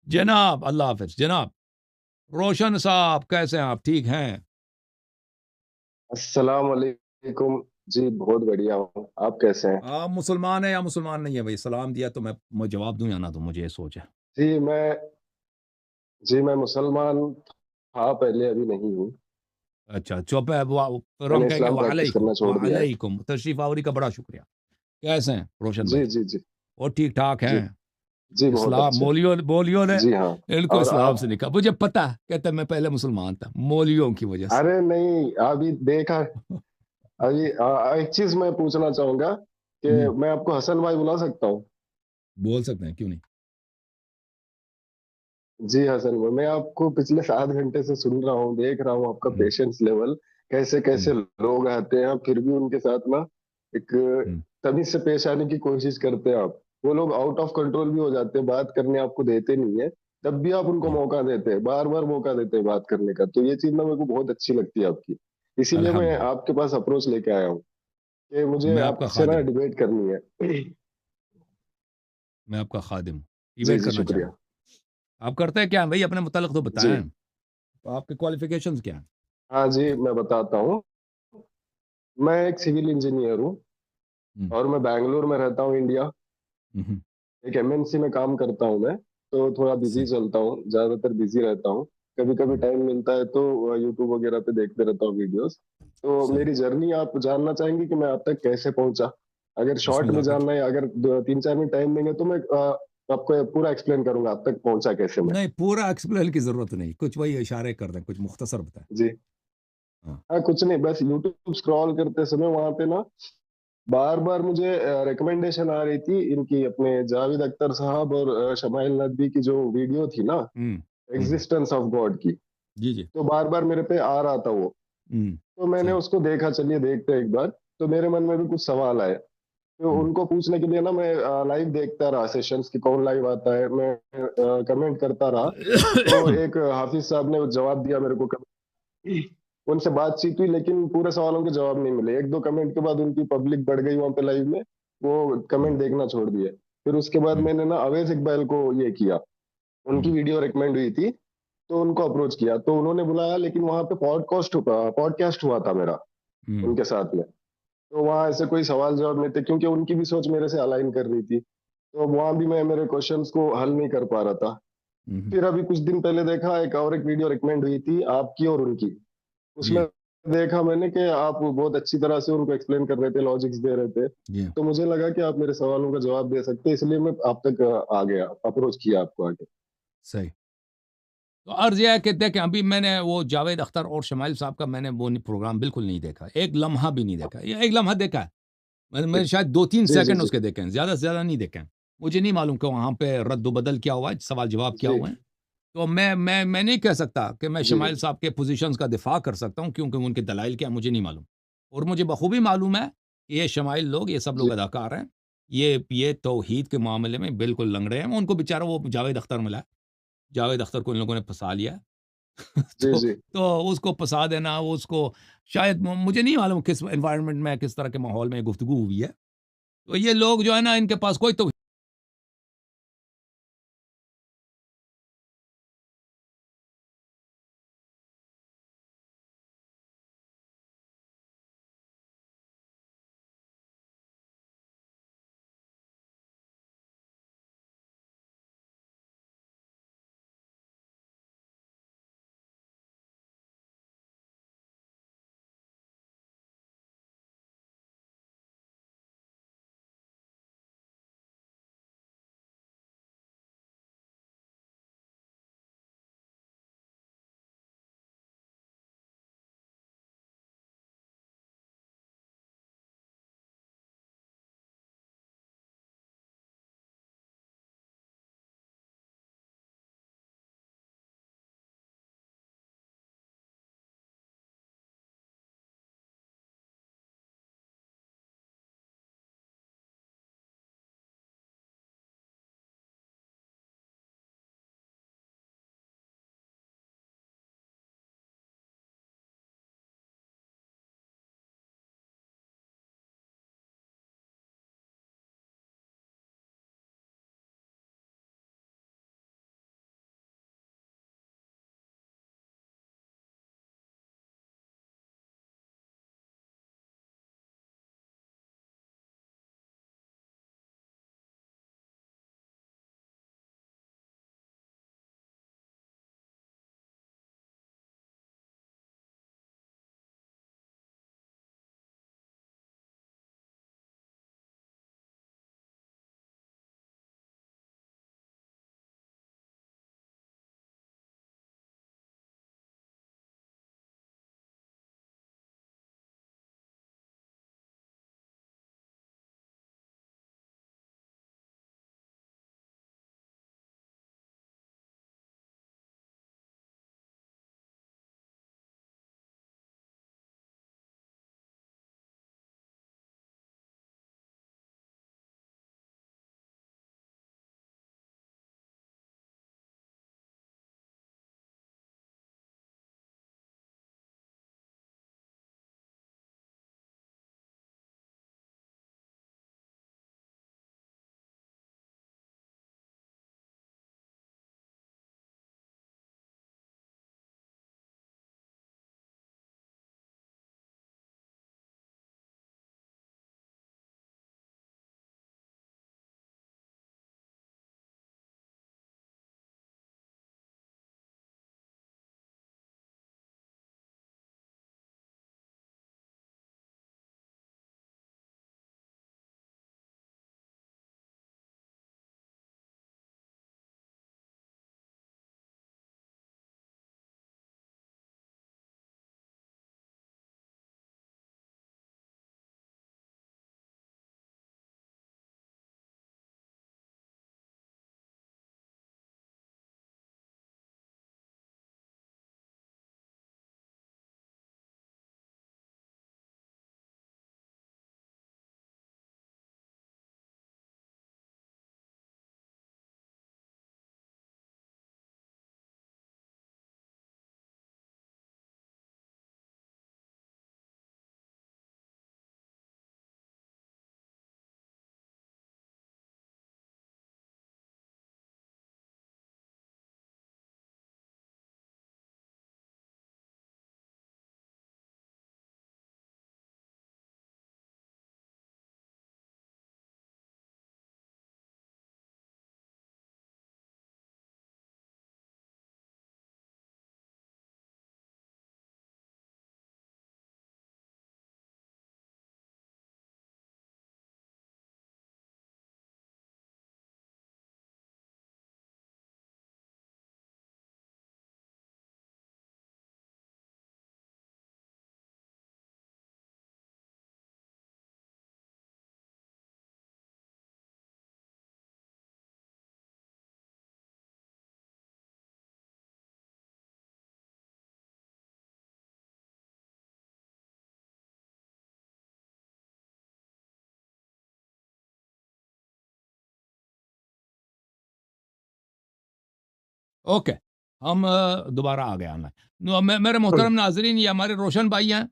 जनाब, अल्लाह हाफ़िज़। जनाब, रोशन साहब कैसे हैं आप? ठीक हैं? अस्सलाम वालेकुम। जी, बहुत बढ़िया हूँ। आप कैसे हैं? आप मुसलमान हैं या मुसलमान नहीं है भई? सलाम दिया तो मैं जवाब दूँ या ना दूँ, मुझे ये सोच है। जी, मैं मुसलमान था पहले, अभी नहीं हूँ। अच्छा, चुप है, वा फिर हम मैंने कहेंगे इस्लाम प्रैक्टिस वालेकुम, करना छोड़ दिया है। वालेकुम, तशरीफ़ आवरी का बड़ा शुक्रिया। कैसे हैं रोशन भाई? जी, जी, जी। वो ठीक-ठाक जी, हैं? जी, बहुत इस्लाम अच्छे। मौलवियों ने जी हाँ, इनको और इस्लाम आप? से निकाला। मुझे पता है, कहता है मैं पहले मुसलमान था, मौलवियों की वजह से। अरे नहीं, अभी देखा अभी एक चीज़ मैं पूछना चाहूँगा कि हुँ, मैं आपको हसन भाई बुला सकता हूँ? बोल सकते हैं, क्यों नहीं? जी, हसन भाई, मैं आपको पिछले 7 घंटे से सुन रहा हूँ, देख रहा हूँ आपका हुँ, पेशेंस लेवल, हुँ, कैसे-कैसे लोग आते हैं, फिर भी उनके साथ ना एक हुँ, तमीज़ से पेश आने की कोशिश करते हैं आप। वो लोग आउट ऑफ कंट्रोल भी हो जाते हैं, बात करने आपको देते नहीं है, तब भी आप उनको जी, मौका देते हैं, बार-बार मौका देते हैं बात करने का। तो ये चीज़ ना मेरे को बहुत अच्छी लगती है आपकी। इसीलिए मैं अल्हम्दुलिल्लाह। आपके पास अप्रोच लेके आया हूँ कि मुझे मैं आपका आपसे ना खादिम हूँ, डिबेट करनी है। मैं आपका खादिम हूँ। जी, डिबेट जी, करना चाह रहे शुक्रिया। हैं। आप करते हैं क्या हैं भई? अपने मुतल्लिक़ तो जी। बताएँ। आपके क्वालिफ़िकेशंस क्या हैं? हाँ जी, मैं बताता हूँ। मैं एक सिविल इंजीनियर हूँ हुँ, और मैं बैंगलोर में रहता हूँ, इंडिया। हुँ, हुँ, एक एमएनसी में काम करता हूँ मैं, तो थोड़ा बिज़ी सही। चलता हूँ, ज़्यादातर बिज़ी रहता हूँ। कभी-कभी हुँ, टाइम मिलता है तो यूट्यूब वगैरह पे देखते रहता हूँ वीडियोज़। तो सही। मेरी जर्नी आप जानना चाहेंगे कि मैं आप तक कैसे पहुँचा? अगर शॉर्ट में बिस्मिल्लाह जानना कीजिए। है, अगर द 3-4 मिनट टाइम देंगे तो मैं आपको पूरा एक्सप्लेन करूँगा आप तक पहुँचा कैसे मैं। नहीं, पूरा एक्सप्लेन की ज़रूरत नहीं, कुछ वही इशारे कर दें, कुछ मुख्तसर बताएँ। जी। हाँ, हाँ, कुछ नहीं, बस यूट्यूब स्क्रॉल करते समय वहाँ पे ना बार-बार मुझे रिकमेंडेशन आ रही थी इनकी, अपने जावेद अख्तर साहब और शमाइल नदवी की जो वीडियो थी ना, हुँ, हुँ, हुँ। एक्जिस्टेंस ऑफ गॉड की, जी, जी। तो बार-बार मेरे पे आ रहा था वो। हुँ, तो मैंने सही। उसको देखा, चलिए देखते हैं एक बार, तो मेरे मन में भी कुछ सवाल आए। तो हुँ, उनको पूछने के लिए ना मैं लाइव देखता रहा सेशंस कि कौन लाइव आता है, मैं कमेंट करता रहा। तो एक हाफिज़ साहब ने जवाब दिया मेरे को, उनसे बातचीत हुई लेकिन पूरे सवालों के जवाब नहीं मिले। 1-2 कमेंट के बाद उनकी पब्लिक बढ़ गई वहाँ पे लाइव में, वो हुँ, कमेंट देखना छोड़ दिए। फिर उसके बाद हुँ, मैंने ना अवैस इकबाल को ये किया, उनकी हुँ, वीडियो रिकमेंड हुई थी, तो उनको अप्रोच किया, तो उन्होंने बुलाया लेकिन वहाँ पे पॉडकास्ट हुआ था मेरा हुँ, उनके साथ में। तो वहाँ ऐसे कोई सवाल-जवाब नहीं थे क्योंकि उनकी भी सोच मेरे से अलाइन कर रही थी। तो वहाँ भी मैं मेरे क्वेश्चन्स को हल नहीं कर पा रहा था। हुँ, हुँ, फिर अभी कुछ दिन पहले देखा एक वीडियो रिकमेंड हुई थी आपकी और उनकी। उसमें जी, देखा मैंने कि आप बहुत अच्छी तरह से उनको एक्सप्लेन कर रहे थे, लॉजिक्स दे रहे थे। जी, तो मुझे लगा कि आप मेरे सवालों का जवाब दे सकते हैं, इसलिए मैं आप तक आ गया, अप्रोच किया आपको आके। सही। तो अर्ज़ ये है कि देखें, अभी मैंने वो जावेद अख्तर और शमाइल साहब का मैंने वो प्रोग्राम बिल्कुल नहीं देखा, एक लम्हा भी नहीं देखा। या एक लम्हा देखा है, जी, मैंने शायद 2-3 जी, जी, सेकंड जी। उसके देखे हैं, ज़्यादा से ज़्यादा नहीं देखे हैं। मुझे नहीं मालूम कि वहाँ पे रद्द-ओ-बदल क्या हुआ है, सवाल-जवाब क्या जी, हुए हैं। तो मैं नहीं कह सकता कि मैं जी, जी। शमाइल साहब के पोज़ीशंस का दिफ़ा कर सकता हूँ, क्योंकि उनके दलाइल क्या हैं मुझे नहीं मालूम। और मुझे बखूबी मालूम है, कि ये शमाइल लोग, ये सब लोग जी, अदाकार हैं। ये तौहीद के मामले में बिल्कुल लंगड़े हैं। उनको बेचारा वो जावेद अख्तर मिला है। जावेद अख्तर को इन लोगों ने फँसा लिया है। जी, तो जी। तो उसको फँसा देना, वो उसको शायद मुझे नहीं मालूम किस एनवायरनमेंट में, किस तरह के माहौल में गुफ्तगू हुई है। तो ये लोग जो है ना, इनके पास कोई तो ओके, हम दोबारा आ गए ऑनलाइन। मेरे मोहतरम नाज़रीन, ये हमारे रोशन भाई हैं।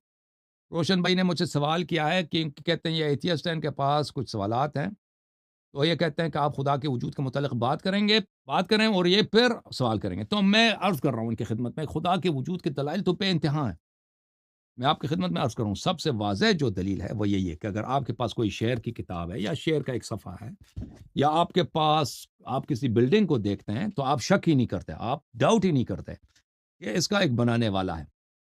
रोशन भाई ने मुझसे सवाल किया है कि कहते हैं ये एथियस्ट हैं, इनके पास कुछ सवालात हैं। तो ये कहते हैं कि आप खुदा के वजूद के मुतालिक बात करें और ये फिर सवाल करेंगे। तो मैं अर्ज़ कर रहा हूँ इनकी खिदमत में, खुदा के वजूद के दलाइल तो बेइंतहा हैं। मैं आपकी खिदमत में अर्ज़ कर रहा हूँ, सबसे वाज़ेह जो दलील है वो यही है कि अगर आपके पास कोई शेर की किताब है या शेर का एक सफ़ा है, या आपके पास आप किसी बिल्डिंग को देखते हैं, तो आप शक ही नहीं करते, आप डाउट ही नहीं करते कि इसका एक बनाने वाला है।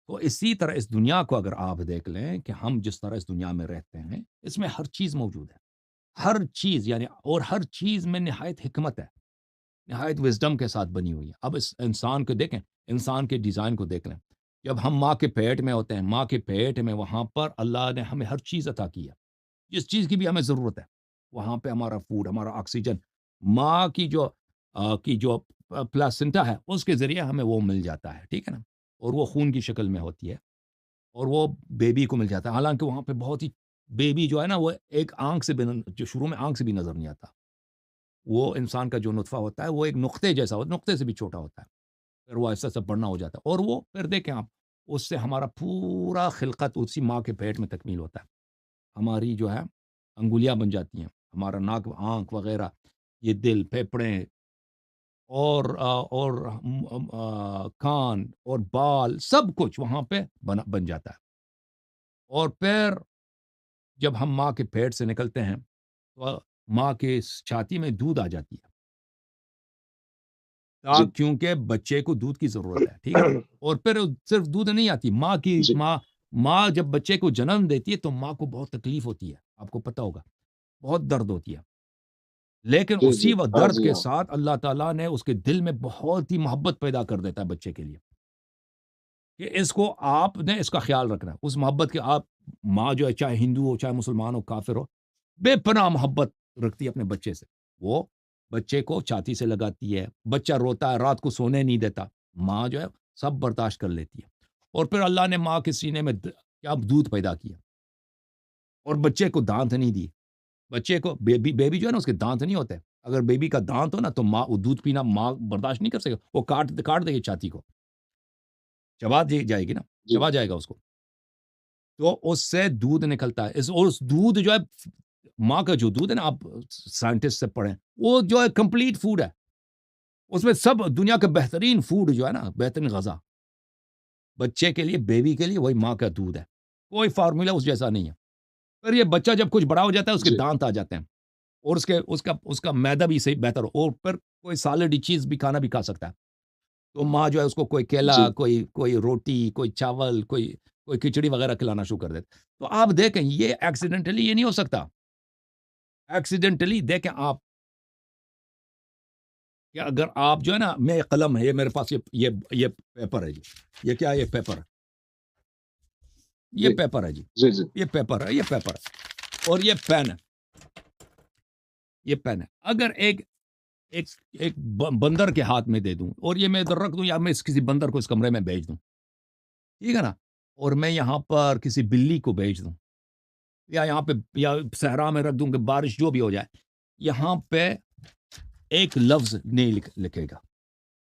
तो इसी तरह इस दुनिया को अगर आप देख लें कि हम जिस तरह इस दुनिया में रहते हैं, इसमें हर चीज़ मौजूद है। हर चीज़ यानी, और हर चीज़ में निहायत हिकमत है, निहायत विज़डम के साथ बनी हुई है। अब इस इंसान को देखें, इंसान के डिज़ाइन को देख लें। जब हम माँ के पेट में होते हैं, माँ के पेट में वहाँ पर अल्लाह ने हमें हर चीज़ अता की है। जिस चीज़ की भी हमें ज़रूरत है, वहाँ पे हमारा फूड, हमारा ऑक्सीजन, माँ की जो प्लेसेंटा है, उसके ज़रिए हमें वो मिल जाता है, ठीक है ना? और वो खून की शक्ल में होती है और वो बेबी को मिल जाता है। हालाँकि वहाँ पे बहुत ही बेबी जो है ना, वो एक आँख से भी न जो शुरू में आँख से भी नज़र नहीं आता। वो इंसान का जो नुत्फ़ा होता है, वो एक नुक्ते जैसा होता है, नुक्ते से भी छोटा होता है। फिर वो ऐसा-ऐसा बढ़ना हो जाता है और वो फिर देखें आप, उससे हमारा पूरा खिलकत उसी माँ के पेट में तकमील होता है। हमारी जो है अंगुलियाँ बन जाती हैं, हमारा नाक, आँख वग़ैरह, ये दिल, फेफड़े कान और बाल, सब कुछ वहाँ पे बन जाता है। और फिर जब हम माँ के पेट से निकलते हैं, तो माँ के स छाती में दूध आ जाती है। जी, क्योंकि बच्चे को दूध की ज़रूरत है, ठीक है ना? और फिर सिर्फ़ दूध नहीं आती, जी, माँ जब बच्चे को जन्म देती है, तो माँ को बहुत तकलीफ़ होती है, आपको पता होगा, बहुत दर्द होती है। लेकिन जी, उसी जी। व हाँ दर्द जी, के हाँ। साथ अल्लाह ताला ने उसके दिल में बहुत ही मोहब्बत पैदा कर देता है बच्चे के लिए, कि इसको आपने इसका ख़्याल रखना है। उस मोहब्बत के आप, माँ जो है चाहे हिंदू हो, चाहे मुसलमान हो, काफ़िर हो, बेपनाह मोहब्बत रखती है अपने बच्चे से। वो बच्चे को छाती से लगाती है, बच्चा रोता है, रात को सोने नहीं देता, माँ जो है सब बर्दाश्त कर लेती है। और फिर अल्लाह ने माँ के सीने में क्या दूध पैदा किया और बच्चे को दाँत नहीं दिए। बच्चे को, बेबी बेबी जो है ना, उसके दाँत नहीं होते। अगर बेबी का दाँत हो ना, तो माँ वो दूध पीना माँ बर्दाश्त नहीं कर सकेगी, वो काट देगी छाती को, चबा दी जाएगी ना, जी, चबा जाएगा उसको। तो उससे दूध निकलता है। इस और उस दूध जो है, माँ का जो दूध है ना, आप साइंटिस्ट से पढ़ें, वो जो है कंप्लीट फूड है। उसमें सब दुनिया का बेहतरीन फूड जो है ना, बेहतरीन ग़ज़ा, बच्चे के लिए, बेबी के लिए वही माँ का दूध है। कोई फ़ॉर्मूला उस जैसा नहीं है। फिर ये बच्चा जब कुछ बड़ा हो जाता है, उसके जी, दाँत आ जाते हैं और उसके उसका उसका मैदा भी सही बेहतर हो, और फिर कोई सॉलिड चीज़ भी खाना भी खा सकता है। तो माँ जो है उसको कोई केला, जी, कोई कोई रोटी, कोई चावल, कोई कोई खिचड़ी वग़ैरह खिलाना शुरू कर देती। तो आप देखें, ये एक्सीडेंटली ये नहीं हो सकता। एक्सीडेंटली देखें आप, कि अगर आप जो है ना, मैं कलम है, ये मेरे पास, ये पेपर है जी। ये क्या है? ये पेपर है। ये जी, पेपर है जी। जी, जी, ये पेपर है और ये पेन है, ये पेन है। अगर एक एक एक बंदर के हाथ में दे दूँ और ये मैं इधर रख दूँ, या मैं किसी बंदर को इस कमरे में भेज दूँ, ठीक है ना? और मैं यहाँ पर किसी बिल्ली को भेज दूँ, या यहाँ पे, या सहरा में रख दूँ कि बारिश जो भी हो जाए, यहाँ पे एक लफ्ज़ नहीं लिखेगा।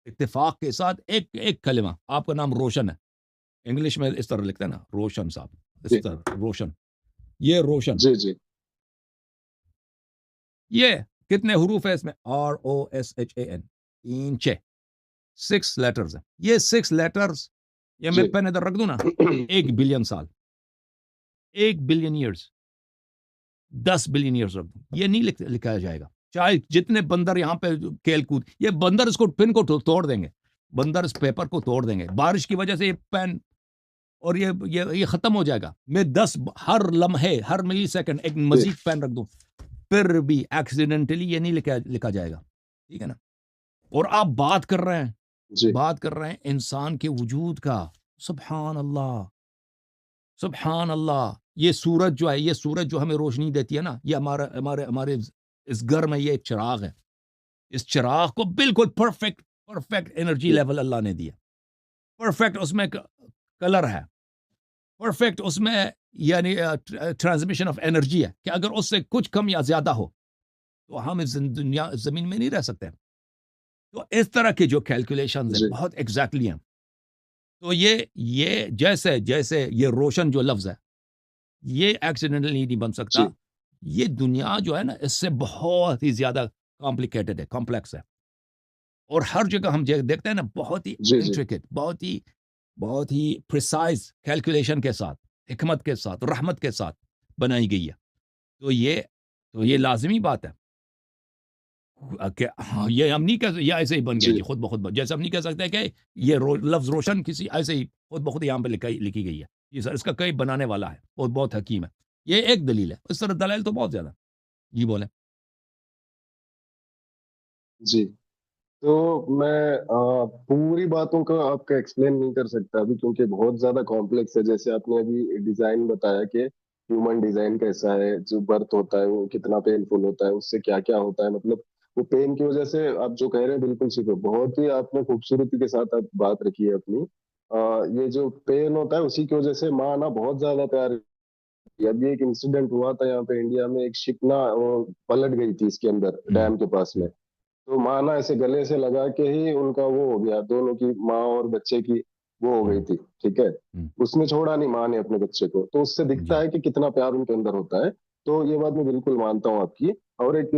इत्तेफ़ाक के साथ एक एक कलिमा, आपका नाम रोशन है। इंग्लिश में इस तरह लिखते हैं ना, रोशन साहब, इस जी, तरह रोशन, ये रोशन, जी, जी, ये कितने हुरूफ है इसमें? ROSHAN, 3 6 6 लेटर्स हैं। ये 6 लेटर्स, ये मैं जी, पेन इधर रख दूँ ना, 1 बिलियन साल, 1 बिलियन ईयर्स, 10 बिलियन ईयर्स रख दूँ, ये नहीं लिखा जाएगा। चाहे जितने बंदर यहाँ पे खेल-कूद, ये बंदर इसको पेन को तोड़ देंगे। बंदर इस पेपर को तोड़ देंगे। बारिश की वजह से ये पेन, और ये खत्म हो जाएगा। मैं 10 हर लम्हे, हर मिलीसेकंड एक जी, मज़ीद पेन रख दूँ, फिर भी एक्सीडेंटली ये नहीं लिखा लिखा जाएगा। ठीक है ना? और आप जी, बात कर रहे हैं इंसान के वजूद का। सुभान अल्लाह, सुभान अल्लाह। ये सूरज जो हमें रोशनी देती है ना, ये हमारा हमारे हमारे इस घर में ये एक चिराग है। इस चिराग को बिल्कुल परफेक्ट परफेक्ट एनर्जी जी, लेवल अल्लाह ने दिया। परफेक्ट उसमें कलर है। परफेक्ट उसमें, यानी ट्रांसमिशन ऑफ एनर्जी है, कि अगर उससे कुछ कम या ज़्यादा हो, तो हम इस ज़मीन में नहीं रह सकते। तो इस तरह की जो कैलकुलेशंस है जी, बहुत एग्जैक्टली हैं। तो ये जैसे जैसे ये रोशन जो लफ्ज़ है, ये एक्सीडेंटली नहीं बन सकता। जी, ये दुनिया जो है ना, इससे बहुत ही ज़्यादा कॉम्प्लिकेटेड है, कॉम्प्लेक्स है। और हर जगह हम देखते हैं ना, बहुत ही जी, जी, इंट्रिकेट, बहुत ही प्रिसाइज कैलकुलेशन के साथ, हिकमत के साथ, रहमत के साथ बनाई गई है। तो ये लाजमी बात है कि हाँ, ये हम नहीं कह, ये ऐसे ही बन गया जी जी, खुद ब खुद। जैसे हम नहीं कह सकते कि ये लफ्ज़ रोशन किसी ऐसे ही खुद ब खुद यहाँ पे लिखी गई है। ये सर इसका कोई बनाने वाला है और बहुत हकीम है। ये एक दलील है। इस तरह दलाइल तो बहुत ज़्यादा। जी बोलें। जी। तो मैं पूरी बातों को आपका एक्सप्लेन नहीं कर सकता अभी, क्योंकि बहुत ज्यादा कॉम्प्लेक्स है। जैसे आपने अभी डिजाइन बताया कि ह्यूमन डिजाइन कैसा है, जो बर्थ होता है वो कितना पेनफुल होता है, उससे क्या क्या होता है, मतलब वो पेन की वजह से आप जो कह रहे हैं बिल्कुल ठीक है। बहुत ही आपने खूबसूरती के साथ आप बात रखी है अपनी। ये जो पेन होता है उसी की वजह से माँ ना बहुत ज्यादा प्यार करती है। अभी एक इंसिडेंट हुआ था यहाँ पे इंडिया में, एक शिप ना वो पलट गई थी इसके अंदर हुँ, डैम के पास में। हुँ, तो माँ ना ऐसे गले से लगा के ही उनका वो हो गया, दोनों की, माँ और बच्चे की वो हो गई हुँ, थी। ठीक है। हुँ, उसने छोड़ा नहीं माँ ने अपने बच्चे को, तो उससे दिखता जी। है कि कितना प्यार उनके अंदर होता है। तो ये बात मैं बिल्कुल मानता हूँ आपकी। और एक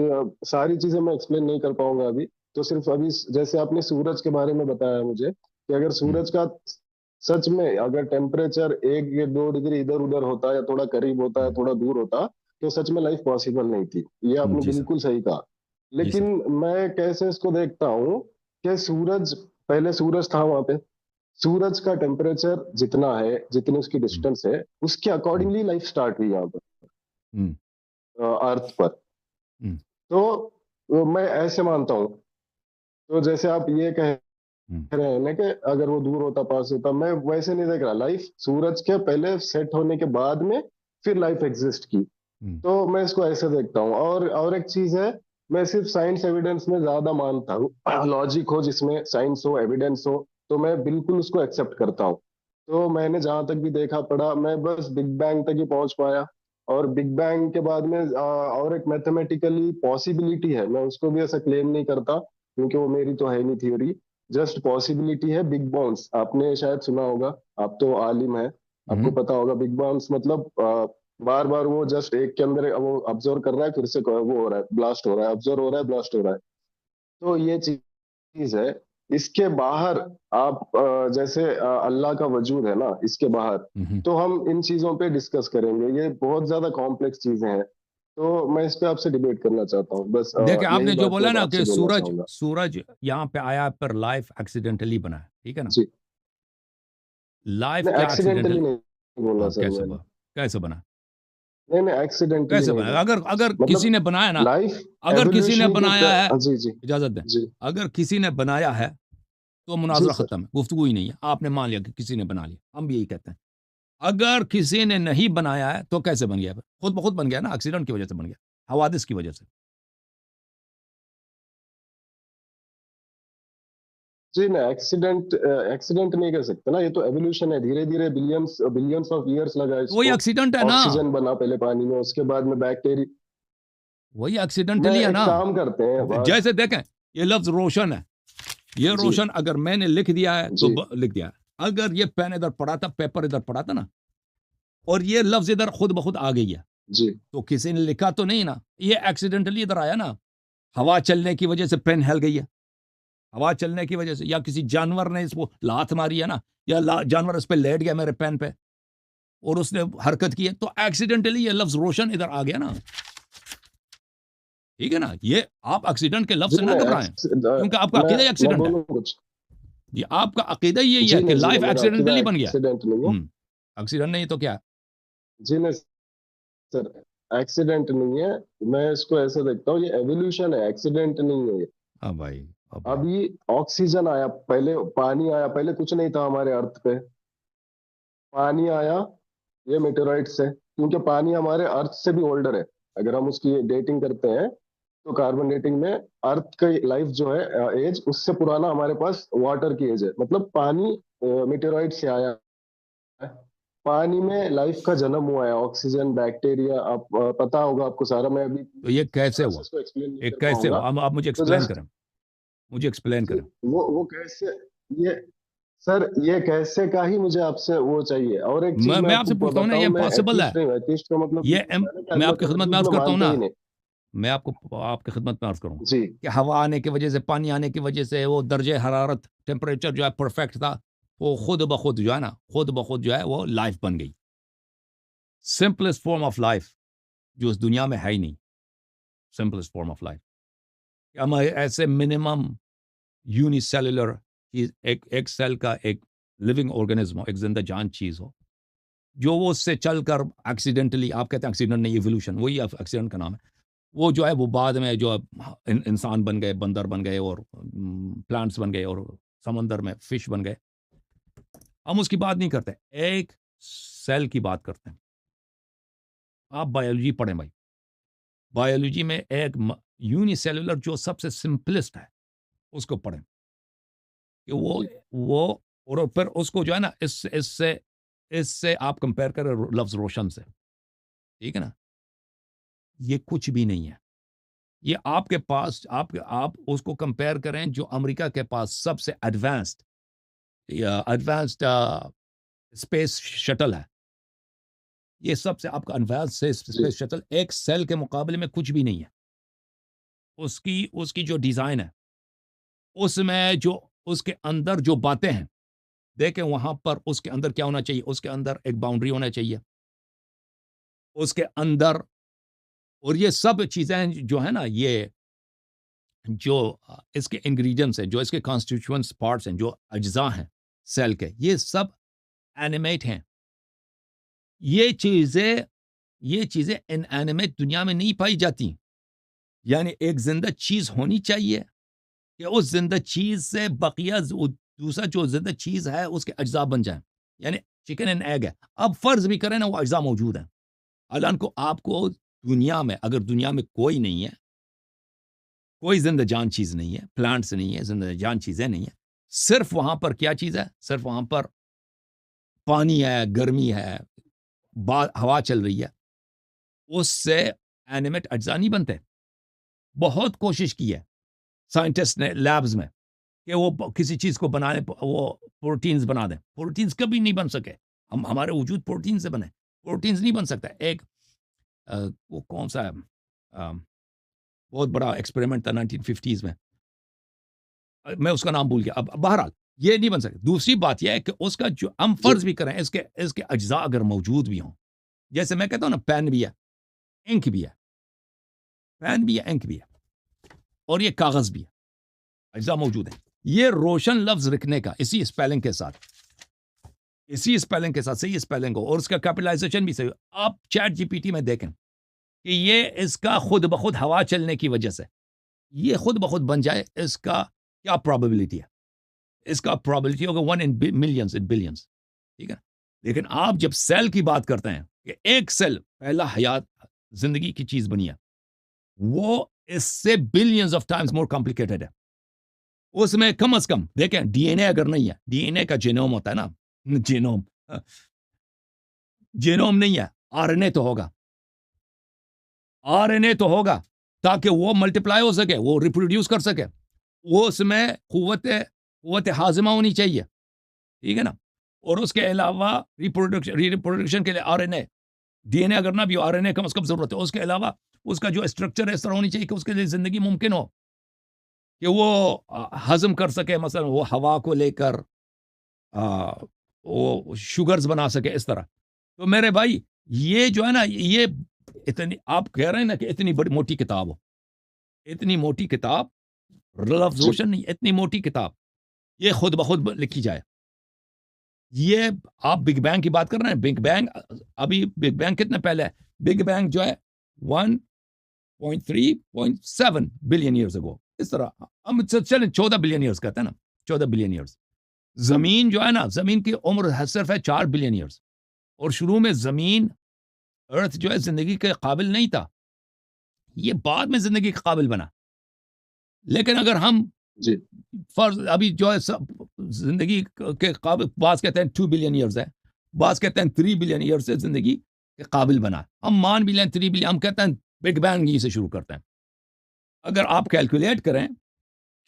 सारी चीजें मैं एक्सप्लेन नहीं कर पाऊंगा अभी। तो सिर्फ अभी जैसे आपने सूरज के बारे में बताया मुझे, कि अगर हुँ, सूरज का सच में अगर टेम्परेचर 1 या 2 डिग्री इधर उधर होता, या थोड़ा करीब होता है हुँ, थोड़ा दूर होता, तो सच में लाइफ पॉसिबल नहीं थी। ये आपने जी सर, बिल्कुल सही कहा। जी लेकिन सर। मैं कैसे इसको देखता हूँ कि सूरज, पहले सूरज था वहां पे, सूरज का टेम्परेचर जितना है, जितनी उसकी हुँ, डिस्टेंस है, उसके हुँ, अकॉर्डिंगली लाइफ स्टार्ट हुई यहाँ हुँ, पर अर्थ पर। हुँ, तो मैं ऐसे मानता हूँ। तो जैसे आप ये कह हुँ, रहे हैं ना कि अगर वो दूर होता पास होता, मैं वैसे नहीं देख रहा। लाइफ सूरज के पहले सेट होने के बाद में फिर लाइफ एग्जिस्ट की। हुँ, तो मैं इसको ऐसे देखता हूँ। और एक चीज है, मैं सिर्फ साइंस एविडेंस में ज्यादा मानता हूँ। लॉजिक हो जिसमें, साइंस हो, एविडेंस हो, तो मैं बिल्कुल उसको एक्सेप्ट करता हूँ। तो मैंने जहां तक भी देखा पढ़ा, मैं बस बिग बैंग तक ही पहुंच पाया। और बिग बैंग के बाद में और एक मैथमेटिकली पॉसिबिलिटी है, मैं उसको भी ऐसा क्लेम नहीं करता क्योंकि वो मेरी तो है नहीं थ्योरी। जस्ट पॉसिबिलिटी है, बिग बाउंस आपने शायद सुना होगा। आप तो आलिम है, आपको हुँ, पता होगा बिग बाउंस मतलब बार बार वो जस्ट एक के अंदर वो ऑब्जर्व कर रहा है, फिर से वो हो रहा है, ब्लास्ट हो रहा है, ऑब्जर्व हो रहा है, ब्लास्ट हो रहा है। तो ये चीज है। इसके बाहर आप जैसे अल्लाह का वजूद है ना इसके बाहर, हुँ, हुँ। तो हम इन चीजों पे डिस्कस करेंगे। ये बहुत ज्यादा कॉम्प्लेक्स चीजें हैं। तो मैं इस पे आपसे डिबेट करना चाहता हूँ, बस देखिए, यही आपने जो बात बोला मैं ना आपसे कि बोलना सूरज चाहूंगा। सूरज यहाँ पे आया पर लाइफ एक्सीडेंटली बना है, ठीक है ना? जी। लाइफ नहीं, क्या एक्सीडेंटली एक्सीडेंटल नहीं बोला हाँ, सर कैसे मैंने। हुआ? कैसे बना? नहीं नहीं, एक्सीडेंटली कैसे नहीं बना? बोला। अगर अगर किसी मतलब ने बनाया ना, लाइफ अगर किसी ने एवोल्यूशन के बनाया है, जी जी। इजाज़त दें, जी अगर किसी ने बनाया है, तो जी मुनाज़रा सर। ख़त्म है, गुफ्तगू ही नहीं है। आपने मान लिया कि किसी ने बना लिया, हम भी यही कहते हैं। अगर किसी ने नहीं बनाया है, तो कैसे बन गया फिर? खुद ब खुद बन गया ना, एक्सीडेंट की वजह से बन गया, हवादिस की वजह से। जी नहीं, एक्सीडेंट एक्सीडेंट नहीं कर सकते ना, ये तो एवोल्यूशन है। धीरे धीरे बिलियंस बिलियंस ऑफ ईयर्स लगा तो वही इसको। एक्सीडेंट है ना, ऑक्सीजन बना पहले पानी में, उसके बाद में बैक्टीरिया। वही मैं एक्सीडेंटली है एक ना। काम करते हैं बात। जैसे देखें, ये लफ्ज़ रोशन है। ये जी रोशन अगर मैंने लिख दिया है तो जी लिख दिया है। अगर ये पेन इधर पड़ा था, पेपर इधर पड़ा था ना, और ये लफ्ज इधर खुद ब खुद आ गई है, जी तो किसी ने लिखा तो नहीं ना, ये एक्सीडेंटली इधर आया ना। हवा चलने की वजह से पेन हिल गई है, हवा चलने की वजह से, या किसी जानवर ने इसको लात मारी है ना, या जानवर इस पे लेट गया मेरे पेन पे और उसने हरकत की है, तो एक्सीडेंटली ये लफ्ज रोशन इधर आ गया ना। ठीक है ना? ये आप एक्सीडेंट के लफ्ज जी से ना नहीं, घबराएं, क्योंकि आपका मैं अकीदा ही मैं एक्सीडेंट है। बोलूँ कुछ। ये आपका अकीदा ही यही है कि जी लाइफ नहीं, मेरा अकीदा एक्सीडेंटली बन गया। एक्सीडेंट नहीं है। एक्सीडेंट नहीं तो क्या? जी नहीं सर, एक्सीडेंट नहीं है। मैं इसको ऐसे देखता हूँ, ये एवोल्यूशन है, एक्सीडेंट नहीं है ये। हाँ भाई, हाँ भाई। अभी ऑक्सीजन आया, पहले पानी आया, पहले कुछ नहीं था हमारे अर्थ पे। पानी आया, ये मेटेराइट से, क्योंकि पानी हमारे अर्थ से भी ओल्डर है। अगर हम उसकी डेटिंग करते हैं, तो कार्बन डेटिंग में अर्थ का लाइफ जो है एज, उससे पुराना हमारे पास वाटर की एज है। मतलब पानी मेटेराइट से आया है। पानी में लाइफ का जन्म हुआ है, ऑक्सीजन, बैक्टीरिया, आप पता होगा आपको सारा। मैं अभी तो ये इस कैसे तरह से हुआ? इसको एक्सप्लेन नहीं ये कर कैसे पाऊंगा। हुआ? आप मुझे तो एक्सप्लेन जस्ट करें। मुझे एक्सप्लेन जी, करें। वो कैसे, ये सर ये कैसे का ही मुझे आपसे वो चाहिए। और एक चीज़ मैं मैं आपको आपसे पूछता हूँ ना, ये बताऊँ, मैं इम्पॉसिबल है। एथिस्ट नहीं हूँ। एथिस्ट का मतलब ये ये होता है ना कि मैं अल्लाह आपकी के खिदमत में वजूद अर्ज़ में करता हूँ मानते ना, ही नहीं। मैं आपको आपकी खिदमत में अर्ज़ करूँ जी, कि हवा आने की वजह से, पानी आने की वजह से, वो दर्जे हरारत, टेम्परेचर जो है परफेक्ट था, वो खुद ब खुद जो है ना, खुद ब खुद जो है वो लाइफ बन गई। सिंपलेस्ट फॉर्म ऑफ लाइफ जो इस दुनिया में है ही नहीं, सिंपलेस्ट फॉर्म ऑफ लाइफ। हम ऐसे मिनिमम यूनिसेलुलर चीज़, एक एक सेल का एक लिविंग ऑर्गेनिज्म हो, एक ज़िंदा जान चीज़ हो, जो वो उससे चलकर एक्सीडेंटली, आप कहते हैं एक्सीडेंट नहीं, इवोल्यूशन, वही एक्सीडेंट का नाम है। वो जो है वो बाद में जो इंसान बन गए, बंदर बन गए, और प्लांट्स बन गए, और समंदर में फिश बन गए। हम उसकी बात नहीं करते, एक सेल की बात करते हैं। आप बायोलॉजी पढ़ें भाई, बायोलॉजी में एक यूनिसेलुलर जो सबसे सिंपलेस्ट है, उसको पढ़ें कि वो और फिर उसको जो है ना, इससे इससे आप कंपेयर करें लफ्ज रोशन से, ठीक है ना? ये कुछ भी नहीं है। ये आपके पास, आप उसको कंपेयर करें जो अमेरिका के पास सबसे एडवांस्ड एडवांस्ड स्पेस शटल है। ये सबसे आपका एडवांस से जी, स्पेस शटल एक सेल के मुकाबले में कुछ भी नहीं है। उसकी उसकी जो डिज़ाइन है, उसमें जो उसके अंदर जो बातें हैं, देखें वहाँ पर उसके अंदर क्या होना चाहिए? उसके अंदर एक बाउंड्री होना चाहिए। उसके अंदर, और ये सब चीज़ें जो है ना, ये जो इसके इंग्रीडिएंट्स हैं, जो इसके कॉन्स्टिट्यूएंट्स पार्ट्स हैं, जो अज्जा हैं सेल के, ये सब एनिमेट हैं। ये चीज़ें ये चीज़ें इनएनिमेट दुनिया में नहीं पाई जाती। यानी एक ज़िंदा चीज़ होनी चाहिए कि उस ज़िंदा चीज़ से बकिया दूसरा जो ज़िंदा चीज़ है उसके अज्जा बन जाएँ। यानी चिकन एंड एग है। अब फ़र्ज़ भी करें ना वो अज्जा मौजूद हैं। हालाँकि आपको दुनिया में, अगर दुनिया में कोई नहीं है, कोई ज़िंदा जान चीज़ नहीं है, प्लांट्स नहीं है, ज़िंदा जान चीज़ें नहीं है, सिर्फ़ वहाँ पर क्या चीज़ है? सिर्फ़ वहाँ पर पानी है, गर्मी है, हवा चल रही है। उससे एनिमेट अज्जा नहीं बनते। बहुत कोशिश की है साइंटिस्ट ने लैब्स में कि वो किसी चीज़ को बनाने, वो प्रोटीन्स बना दें। प्रोटीन्स कभी नहीं बन सके। हम हमारे वजूद प्रोटीन से बने। प्रोटीन्स नहीं बन सकता। एक वो कौन-सा है, बहुत बड़ा एक्सपेरिमेंट था 1950s में। मैं उसका नाम भूल गया। अब बहरहाल ये नहीं बन सकता। दूसरी बात ये है कि उसका जो हम जी, फ़र्ज़ भी करें, इसके इसके अज्जा अगर मौजूद भी हों, जैसे मैं कहता हूँ ना, पेन भी है, इंक भी है, पेन भी है, इंक भी है, और ये कागज़ भी है, अज्जा मौजूद है। ये रोशन लफ्ज़ लिखने का इसी स्पेलिंग के साथ, इसी स्पेलिंग के साथ, सही स्पेलिंग हो, और उसका कैपिटलाइज़ेशन भी सही हो। आप चैट जीपीटी में देखें कि ये इसका खुद ब खुद हवा चलने की वजह से ये खुद ब खुद बन जाए, इसका क्या प्रोबेबिलिटी है? इसका प्रोबेबिलिटी होगा 1 इन मिलियंस, इन बिलियंस, ठीक है? लेकिन आप जब सेल की बात करते हैं कि एक सेल पहला हयात ज़िंदगी की चीज़ बनी है, वो इससे billions of times more complicated है। उसमें कम से कम देखें, डीएनए अगर नहीं है, डीएनए का जीनोम होता है ना, जीनोम, जीनोम नहीं है, आरएनए तो होगा। आरएनए तो होगा ताकि वो मल्टीप्लाई हो सके, वो रिप्रोड्यूस कर सके। वो उसमें कुव्वत हाज़िमा होनी चाहिए, ठीक है ना? और उसके अलावा रिप्रोडक्शन के लिए आरएनए, डीएनए अगर ना भी हो, आरएनए कम से कम ज़रूरत है। उसके अलावा उसका जो स्ट्रक्चर है इस तरह होनी चाहिए कि उसके लिए ज़िंदगी मुमकिन हो, कि वो हज़म कर सके, मसलन वो हवा को लेकर अ, वो शुगर्स बना सके, इस तरह। तो मेरे भाई, ये जो है ना, ये इतनी, आप कह रहे हैं ना कि इतनी बड़ी मोटी किताब हो, इतनी मोटी किताब, लफ्ज़ जी, रोशन नहीं, इतनी मोटी किताब, ये खुद ब खुद लिखी जाए। ये आप बिग बैंग की बात कर रहे हैं, बिग बैंग अभी बिग बैंग कितने पहले है? बिग बैंग जो है 1.3.7 बिलियन ईयर्स अगो, इस तरह हम चलें 14 बिलियन ईयर्स कहते हैं ना, 14 बिलियन ईयर्स। ज़मीन जो है ना, ज़मीन की उम्र है सिर्फ है 4 बिलियन ईयर्स, और शुरू में ज़मीन, अर्थ जो है ज़िंदगी के काबिल नहीं था। ये बाद में ज़िंदगी के काबिल बना। लेकिन अगर हम जी, फर्ज़ अभी जो है सब ज़िंदगी के काबिल, बाज़ कहते हैं 2 बिलियन ईयर्स है, बाज़ कहते हैं 3 बिलियन ईयर्स से ज़िंदगी के काबिल बना। हम मान भी लें 3 बिलियन, हम कहते हैं बिग बैंग यहीं से शुरू करते हैं। अगर आप कैलकुलेट करें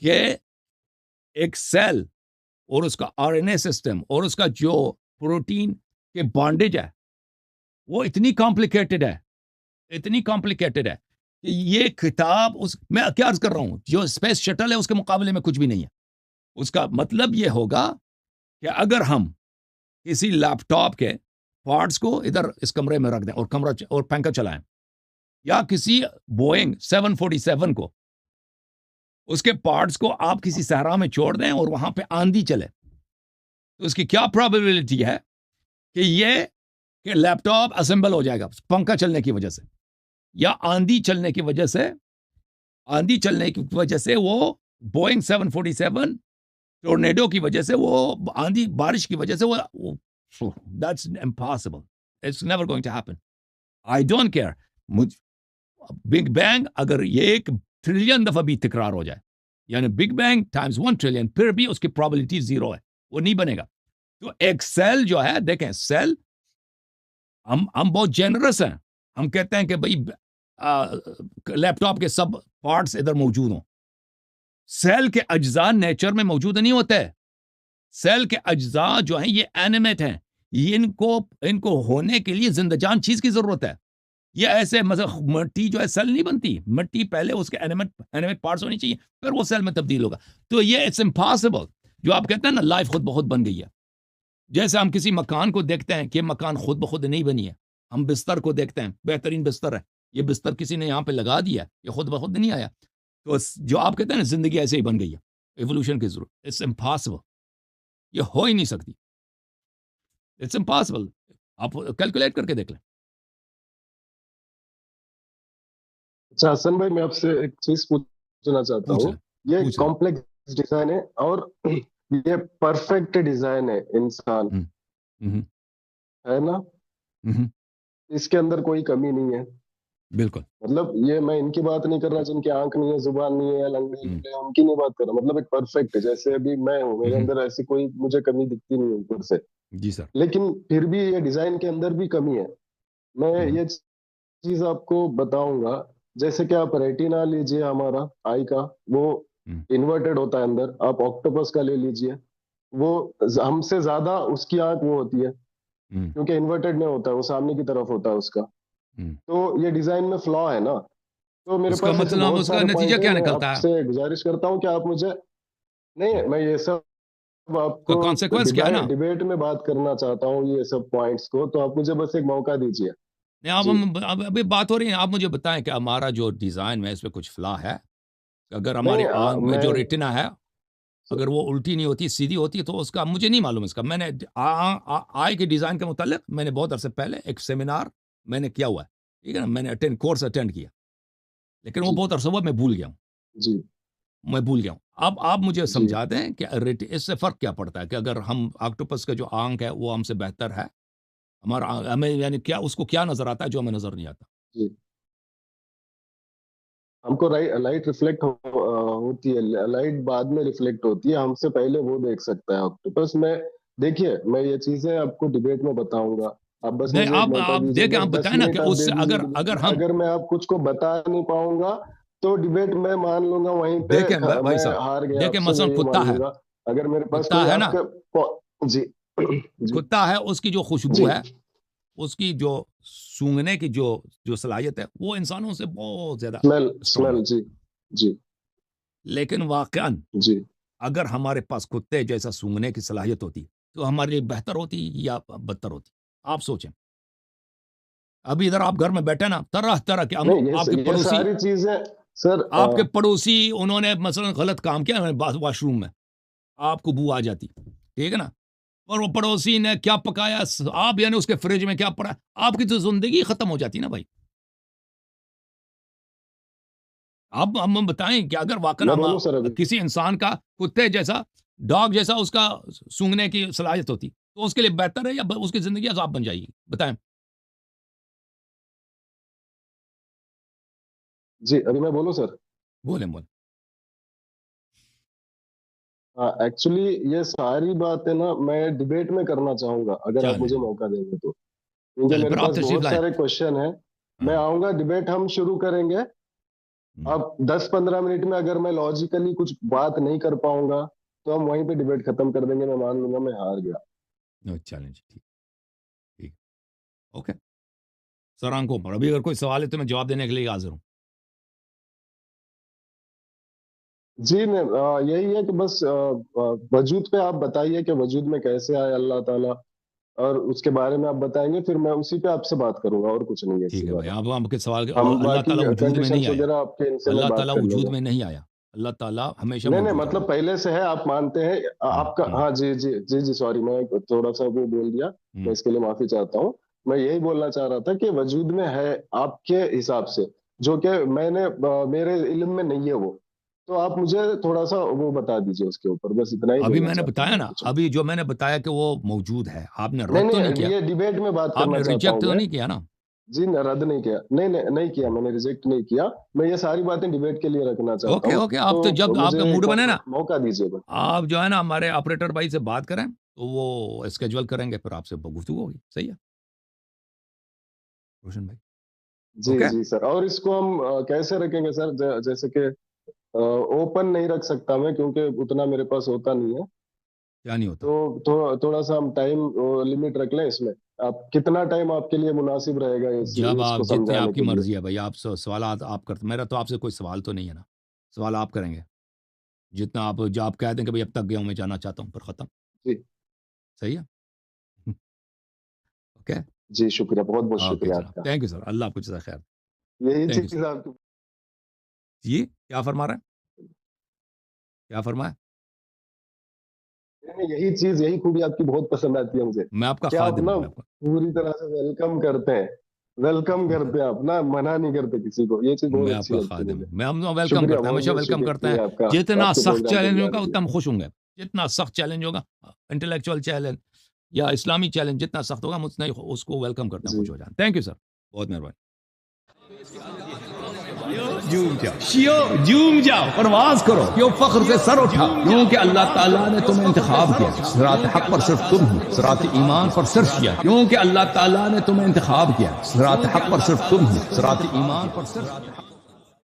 कि एक सेल और उसका आरएनए सिस्टम और उसका जो प्रोटीन के बॉन्डेज है वो इतनी कॉम्प्लिकेटेड है, इतनी कॉम्प्लिकेटेड है कि ये किताब उस मैं क्या अर्ज कर रहा हूं, जो स्पेस शटल है उसके मुकाबले में कुछ भी नहीं है। उसका मतलब ये होगा कि अगर हम किसी लैपटॉप के पार्ट्स को इधर इस कमरे में रख दें और कमरा और पंखा चलाएं, या किसी बोइंग 747 को उसके पार्ट्स को आप किसी सहरा में छोड़ दें और वहां पे आंधी चले, तो उसकी क्या प्रोबेबिलिटी है कि ये कि लैपटॉप असेंबल हो जाएगा पंखा चलने की वजह से, या आंधी चलने की वजह से, आंधी चलने की वजह से वो बोइंग 747 टोर्नेडो की वजह से, वो आंधी बारिश की वजह से वो that's impossible, it's never going to happen. I don't care, big bang अगर ये 1 ट्रिलियन दफा भी तकरार हो जाए, यानी बिग बैंग टाइम्स 1 ट्रिलियन, फिर भी उसकी प्रोबेबिलिटी 0 है, वो नहीं बनेगा। तो एक सेल जो है, देखें सेल, हम बहुत जेनरस हैं, हम कहते हैं कि भाई लैपटॉप के सब पार्ट्स इधर मौजूद हों। सेल के अज्जा नेचर में मौजूद नहीं होते। सेल के अज्जा जो हैं ये एनिमेट हैं, इनको होने के लिए जिंदजान चीज की जरूरत है। ये ऐसे मतलब मिट्टी जो है सेल नहीं बनती, मिट्टी पहले उसके एनिमेट पार्ट्स होनी चाहिए, फिर वो सेल में तब्दील होगा। तो ये इट्स इम्पॉसिबल। जो आप कहते हैं ना लाइफ खुद ब खुद बन गई है, जैसे हम किसी मकान को देखते हैं कि मकान खुद ब खुद नहीं बनी है, हम बिस्तर को देखते हैं, बेहतरीन बिस्तर है, ये बिस्तर किसी ने यहाँ पे लगा दिया, ये खुद ब खुद नहीं आया। तो जो आप कहते हैं ना जिंदगी ऐसे ही बन गई है, एवोल्यूशन की जरूरत, इट्स इम्पॉसिबल, ये हो ही नहीं सकती, इट्स इम्पॉसिबल। आप कैलकुलेट करके देख लें। अच्छा हसन भाई, मैं आपसे एक चीज पूछना चाहता पूछ हूँ। लें, ये पूछ लें। कॉम्प्लेक्स डिजाइन है और ये परफेक्ट डिजाइन है इंसान, हम्म, हम्म, है ना? हम्म, इसके अंदर कोई कमी नहीं है। बिल्कुल। मतलब ये मैं इनकी बात नहीं कर रहा जिनकी आंख नहीं है, जुबान नहीं है, लंगड़े हम्म, लुगड़े हैं, उनकी नहीं बात कर रहा। मतलब एक परफेक्ट है, जैसे अभी मैं हूँ, मेरे हम्म, अंदर ऐसी कोई मुझे कमी दिखती नहीं है ऊपर से। जी सर। लेकिन फिर भी ये डिजाइन के अंदर भी कमी है। मैं हम्म, ये चीज आपको बताऊंगा। जैसे कि आप रेटिना लीजिए, हमारा आई का, वो हम्म, इन्वर्टेड होता है अंदर। आप ऑक्टोपस का ले लीजिए, वो हमसे ज्यादा उसकी आंख वो होती है, हम्म, क्योंकि इन्वर्टेड नहीं होता है, वो सामने की तरफ होता है उसका। हम्म। तो ये डिजाइन में फ्लॉ है ना। तो मेरे उसका पास ऐसे मतलब बहुत उसका सारे नतीजा पॉइंट है। क्या मैं निकलता है? आपसे गुजारिश करता हूँ कि आप मुझे, नहीं हम्म, मैं ये सब उसका आपको कॉन्सिक्वेंस क्या है ना? डिबेट में बात करना चाहता हूँ, ये सब पॉइंट्स को। तो आप मुझे बस एक मौका दीजिए। नहीं, अब जी। हम अब अभी बात हो रही है, आप मुझे बताएं कि हमारा जो डिजाइन में इसमें कुछ फ्लॉ है? अगर हमारी नहीं आंख में जो मैं, रेटिना है, अगर वो उल्टी नहीं होती सीधी होती है, तो उसका मुझे नहीं मालूम। इसका मैंने आई के डिजाइन के मुतालिक मैंने बहुत अरसे पहले एक सेमिनार मैंने किया हुआ है, ठीक है ना, मैंने कोर्स अटेंड किया, लेकिन वो जी बहुत अरसा हुआ, मैं भूल गया हूँ, जी मैं भूल गया हूँ। अब आप मुझे जी। समझा दें कि इससे फर्क क्या पड़ता है कि अगर हम ऑक्टोपस का जो आंख है वो हमसे बेहतर है, हमारा हमें यानी क्या उसको क्या नजर आता है जो हमें नजर नहीं आता? जी, हमको लाइट रिफ्लेक्ट होती है। लाइट बाद में रिफ्लेक्ट होती है, हमसे पहले वो देख सकता है ऑक्टोपस में। देखिए, मैं ये चीजें आपको डिबेट में बताऊंगा। आप बस नहीं, मुझे एक मौका आप दीजिए, देखें, बस आप दस बताएं ना कि मिनट आप दे उससे दीजिए अगर डिबेट अगर में। हम अगर मैं आप कुछ को बता नहीं पाऊंगा तो डिबेट मैं मान लूंगा वहीं पे, देखें भाई मैं साहब, हार गया देखें आपसे, मैं मसलन ये कुत्ता मान है, लूंगा। अगर मेरे पास कुत्ता कोई है ना, आपका जी जी कुत्ता है, उसकी जो खुशबू जी। है, उसकी जो सूंघने की जो जो सलाहियत है, वो इंसानों से बहुत ज्यादा स्मेल, स्ट्रांग है। स्मेल, जी जी लेकिन वाकई जी। अगर हमारे पास कुत्ते जैसा सूंघने की सलाहियत होती, तो हमारे लिए बेहतर होती या बदतर होती? आप सोचें। अभी इधर आप घर में बैठे ना, तरह तरह के हम, नहीं, ये सारी चीजें सर, आपके पड़ोसी उन्होंने मसलन गलत काम किया वॉशरूम में, आपको बू आ जाती, ठीक है ना, और वो पड़ोसी ने क्या पकाया, आप यानी उसके फ्रिज में क्या पड़ा, आपकी तो जिंदगी खत्म हो जाती ना भाई। आप हम बताएं कि अगर वाकई मैं हम बोलूं सर अभी? किसी इंसान का कुत्ते जैसा, डॉग जैसा उसका सूंघने की सलाहियत होती, तो उसके लिए बेहतर है या उसकी जिंदगी अजाब बन जाएगी? बताएं। जी, अभी मैं बोलूं सर? बोले बोले। हाँ, एक्चुअली ये सारी बातें ना मैं डिबेट में करना चाहूंगा, अगर आप चले मुझे मौका देंगे तो। क्योंकि चले मेरे फिर आप पास तशरीफ बहुत लाएं। सारे क्वेश्चन हैं। मैं हाँ। आऊंगा, डिबेट हम शुरू करेंगे। हम्म, अब 10-15 मिनट में अगर मैं लॉजिकली कुछ बात नहीं कर पाऊंगा, तो हम वहीं पे डिबेट खत्म कर देंगे, मैं मान लूंगा मैं हार गया। नो चैलेंज, ठीक ठीक, ओके सर, आंखों पर अभी अगर कोई सवाल है तो मैं जवाब देने के लिए हाजिर हूँ। जी नहीं, यही है कि बस वजूद पे आप बताइए कि वजूद में कैसे आए अल्लाह ताला, और उसके बारे में आप बताएंगे, फिर मैं उसी पे आपसे बात करूंगा, और कुछ नहीं है ठीक इसके है भाई, बारे में। आप आपके सवाल के, हम और अल्लाह बाकी ताला वजूद में नहीं कंडीशंस आया, वगैरह आपके इनसे मैं अल्लाह बात ताला कर वजूद लूंगा। में नहीं आया, अल्लाह ताला हमेशा नहीं नहीं, मौजूद मतलब रहा। पहले से है, आप मानते हैं, आपका, हाँ जी जी जी जी, सॉरी मैं थोड़ा सा वो बोल दिया, मैं इसके लिए माफी चाहता हूँ। मैं यही बोलना चाह रहा था कि वजूद में है आपके हिसाब से, जो कि मैंने मेरे इल्म में नहीं है वो, तो आप मुझे थोड़ा सा वो बता दीजिए उसके ऊपर, बस इतना ही अभी बोलना मैंने चाहता हूँ, बताया और ना, कुछ नहीं। अभी जो मैंने बताया कि वो मौजूद है, आपने नहीं रद्द तो नहीं नहीं, किया, ये डिबेट में बात करना आपने चाहता रिजेक्ट हूँ तो मैं। नहीं किया ना। जी नहीं, रद्द नहीं किया, नहीं नहीं नहीं किया, मैंने रिजेक्ट नहीं किया। मैं ये सारी बातें डिबेट के लिए रखना चाहता ओके हूँ, ओके, आप तो तो जब आपका मुझे एक मूड बार बने ना, मौका दीजिए बस। आप जो है ना हमारे ऑपरेटर भाई से बात करें तो वो स्केड्यूल करेंगे, फिर आपसे गुफ्तगू होगी, सही है रोशन भाई? जी ओके, जी सर, और इसको हम कैसे रखेंगे सर, जैसे कि ओपन नहीं रख सकता मैं, क्योंकि उतना मेरे पास होता नहीं है, क्या नहीं होता? तो थोड़ा सा हम टाइम लिमिट रख लें इसमें। आप कितना टाइम आपके लिए मुनासिब रहेगा जब आप, इसको जितने समझाने आपकी के लिए? मर्जी है भाई, आप सवाल आप करते, मेरा तो आपसे कोई सवाल तो नहीं है ना, सवाल आप करेंगे, जितना आप, जो आप कह दें कि भाई अब तक गया हूं, मैं जाना चाहता हूं, पर खत्म, जी सही है। ओके, जी, शुक्रिया, बहुत बहुत ओके शुक्रिया जनाब, आपका। थैंक यू सर, अल्लाह आपको जज़ा खैर। यही थैंक यू चीज सर। आपकी, जी क्या फरमा रहे हैं, क्या फरमाया? यही चीज, यही खूबी आपकी बहुत पसंद आती है मुझे, मैं आपका कि आप खादिम ना हूं, मैं आपका, पूरी तरह से वेलकम करते हैं आप ना, मना नहीं करते किसी को, ये चीज मैं बहुत अच्छी आपका लगती है खादिम मुझे। हूं, मैं हम वेलकम शुक्रिया, करते हैं, बहुत हमेशा बहुत वेलकम करते हैं। शुक्रिया आपका, जितना आपके सख्त प्रोग्राम को चैलेंज होगा बुलाने के उतना लिए। हम खुश होंगे, जितना सख्त चैलेंज होगा, इंटेलेक्चुअल चैलेंज या इस्लामी चैलेंज जितना सख्त होगा, हम उतना ही उसको वेलकम करते हैं, जी खुश हो जाए। थैंक यू सर, बहुत मेहरबानी। जूम जाओ, परवाज करो, क्यों फख्र से सर उठा, क्योंकि अल्लाह ताला ने तुम्हें इंतखाब किया, सिरात हक पर सिर्फ तुम हो, सिरात ईमान पर सिर्फ किया, क्योंकि अल्लाह ताला ने तुम्हें इंतखाब किया, सिरात हक पर सिर्फ तुम हो, सिरात ईमान पर सिर्फ